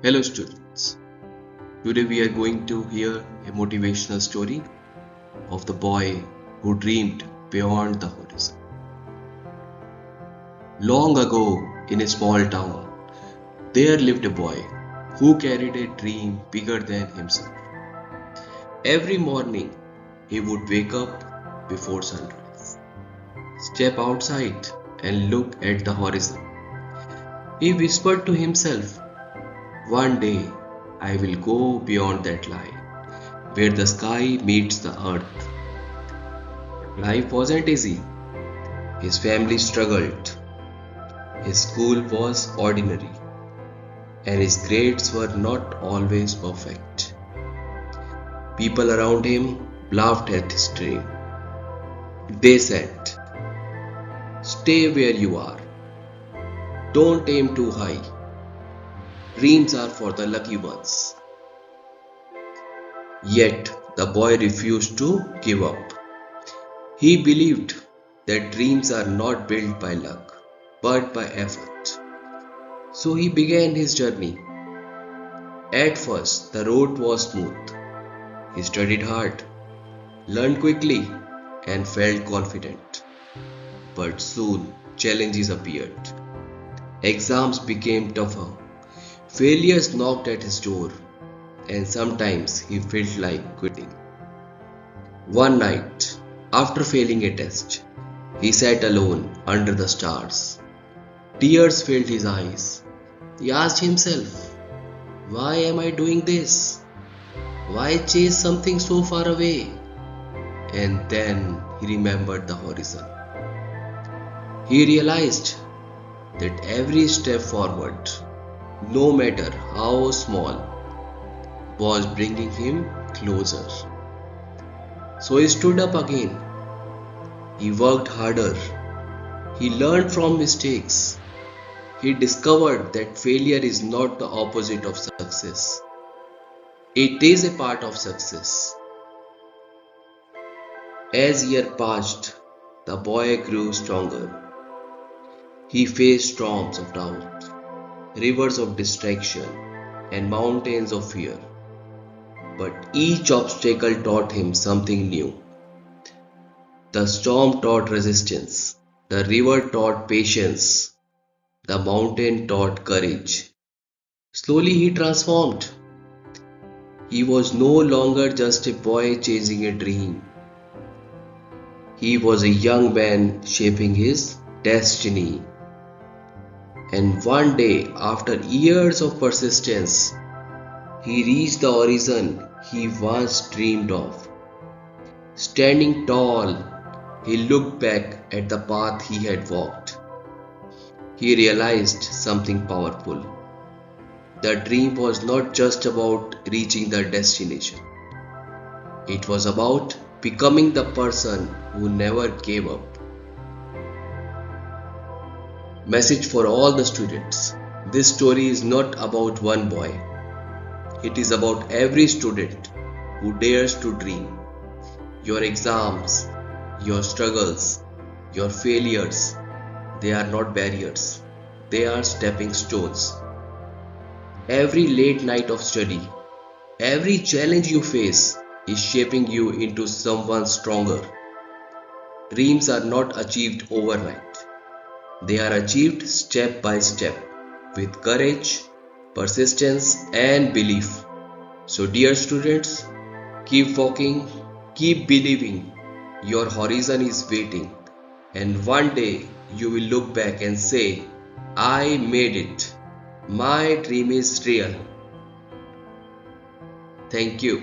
Hello students, today we are going to hear a motivational story of the boy who dreamed beyond the horizon. Long ago in a small town, there lived a boy who carried a dream bigger than himself. Every morning he would wake up before sunrise, step outside and look at the horizon. He whispered to himself, "One day I will go beyond that line where the sky meets the earth." Life wasn't easy. His family struggled, his school was ordinary, and his grades were not always perfect. People around him laughed at his dream. They said, "Stay where you are. Don't aim too high. Dreams are for the lucky ones." Yet the boy refused to give up. He believed that dreams are not built by luck, but by effort. So he began his journey. At first, the road was smooth. He studied hard, learned quickly, and felt confident. But soon, challenges appeared. Exams became tougher. Failures knocked at his door, and sometimes he felt like quitting. One night, after failing a test, he sat alone under the stars. Tears filled his eyes. He asked himself, "Why am I doing this? Why chase something so far away?" And then he remembered the horizon. He realized that every step forward, no matter how small, was bringing him closer. So he stood up again. He worked harder. He learned from mistakes. He discovered that failure is not the opposite of success. It is a part of success. As years passed, the boy grew stronger. He faced storms of doubt, rivers of distraction, and mountains of fear. But each obstacle taught him something new. The storm taught resistance, the river taught patience, the mountain taught courage. Slowly he transformed. He was no longer just a boy chasing a dream. He was a young man shaping his destiny. And one day, after years of persistence, he reached the horizon he once dreamed of. Standing tall, he looked back at the path he had walked. He realized something powerful. The dream was not just about reaching the destination. It was about becoming the person who never gave up. Message for all the students. This story is not about one boy. It is about every student who dares to dream. Your exams, your struggles, your failures, they are not barriers. They are stepping stones. Every late night of study, every challenge you face is shaping you into someone stronger. Dreams are not achieved overnight. They are achieved step by step with courage, persistence, and belief. So, dear students, keep walking, keep believing. Your horizon is waiting, and one day you will look back and say, "I made it. My dream is real." Thank you.